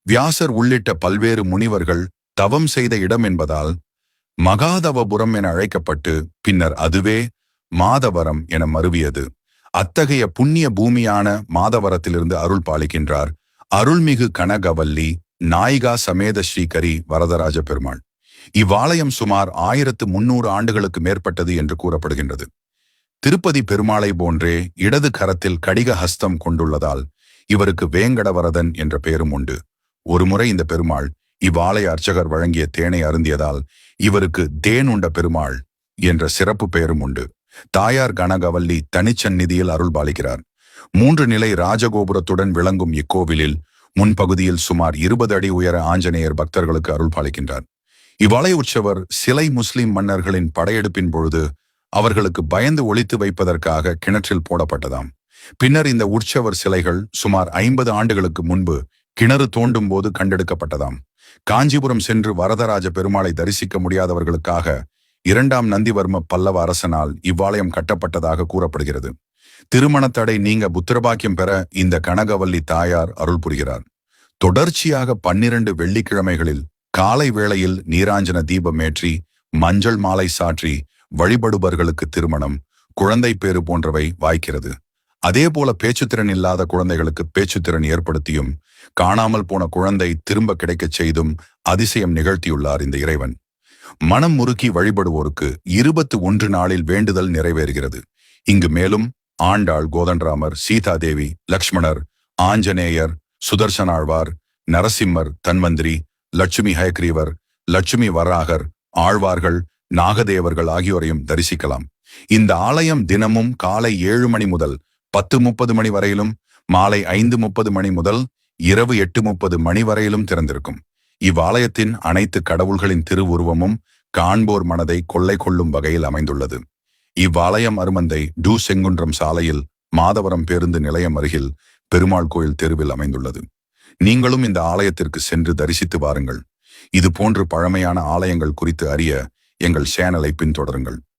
வியாசர் உள்ளிட்ட பல்வேறு முனிவர்கள் தவம் செய்த இடம் என்பதால் மகாதவபுரம் என அழைக்கப்பட்டு பின்னர் அதுவே மாதவரம் என மருவியது. அத்தகைய புண்ணிய பூமியான மாதவரத்திலிருந்து அருள் பாலிக்கின்றார் அருள்மிகு கனகவல்லி நாயிகா சமேத ஸ்ரீகரி வரதராஜ பெருமாள். இவ்வாலயம் சுமார் 1300 ஆண்டுகளுக்கு மேற்பட்டது என்று கூறப்படுகின்றது. திருப்பதி பெருமாளை போன்றே இடது கரத்தில் கடிக ஹஸ்தம் கொண்டுள்ளதால் இவருக்கு வேங்கடவரதன் என்ற பெயரும் உண்டு. ஒருமுறை இந்த பெருமாள் இவ்வாலய அர்ச்சகர் வழங்கிய தேனை அருந்தியதால் இவருக்கு தேன் உண்ட பெருமாள் என்ற சிறப்பு பெயரும் உண்டு. தாயார் கனகவல்லி தனிச்சந்நிதியில் அருள் பாலிக்கிறார். 3 நிலை ராஜகோபுரத்துடன் விளங்கும் இக்கோவிலில் முன்பகுதியில் சுமார் 20 அடி உயர ஆஞ்சநேயர் பக்தர்களுக்கு அருள் பாலிக்கின்றார். இவ்வாலய உற்சவர் சிலை முஸ்லிம் மன்னர்களின் படையெடுப்பின் பொழுது அவர்களுக்கு பயந்து ஒளித்து வைப்பதற்காக கிணற்றில் போடப்பட்டதாம். பின்னர் இந்த உற்சவர் சிலைகள் சுமார் 50 ஆண்டுகளுக்கு முன்பு கிணறு தோண்டும் போது கண்டெடுக்கப்பட்டதாம். காஞ்சிபுரம் சென்று வரதராஜ பெருமாளை தரிசிக்க முடியாதவர்களுக்காக 2ஆம் நந்திவர்ம பல்லவ அரசனால் இவ்வாலயம் கட்டப்பட்டதாக கூறப்படுகிறது. திருமண தடை நீங்க புத்திரபாக்கியம் பெற இந்த கனகவல்லி தாயார் அருள் புரிகிறார். தொடர்ச்சியாக 12 வெள்ளிக்கிழமைகளில் காலை வேளையில் நீராஞ்சன தீபம் ஏற்றி மஞ்சள் மாலை சாற்றி வழிபடுபவர்களுக்கு திருமணம், குழந்தை பேறு போன்றவை வாய்க்கிறது. அதேபோல பேச்சுத்திறன் இல்லாத குழந்தைகளுக்கு பேச்சுத்திறன் ஏற்படுத்தியும் காணாமல் போன குழந்தை திரும்ப கிடைக்கச் செய்தும் அதிசயம் நிகழ்த்தியுள்ளார் இந்த இறைவன். மனம் முறுக்கி வழிபடுவோருக்கு 21 நாளில் வேண்டுதல் நிறைவேறுகிறது. இங்கு மேலும் ஆண்டாள், கோதண்டராமர், சீதாதேவி, லக்ஷ்மணர், ஆஞ்சநேயர், சுதர்சனாழ்வார், நரசிம்மர், தன்வந்திரி, லட்சுமி ஹயக்ரீவர், லட்சுமி வராகர், ஆழ்வார்கள், நாகதேவர்கள் ஆகியோரையும் தரிசிக்கலாம். இந்த ஆலயம் தினமும் காலை 7 மணி முதல் 10:30 மணி வரையிலும், மாலை 5:30 மணி முதல் இரவு 8:30 மணி வரையிலும் திறந்திருக்கும். இவ்வாலயத்தின் அனைத்து கடவுள்களின் திருவுருவமும் காண்போர் மனதை கொள்ளை கொள்ளும் வகையில் அமைந்துள்ளது. இவ்வாலயம் அருமந்தை டு செங்குன்றம் சாலையில் மாதவரம் பேருந்து நிலையம் அருகில் பெருமாள் கோயில் தெருவில் அமைந்துள்ளது. நீங்களும் இந்த ஆலயத்திற்கு சென்று தரிசித்து வாருங்கள். இது போன்று பழமையான ஆலயங்கள் குறித்து அறிய எங்கள் சேனலை பின்தொடருங்கள்.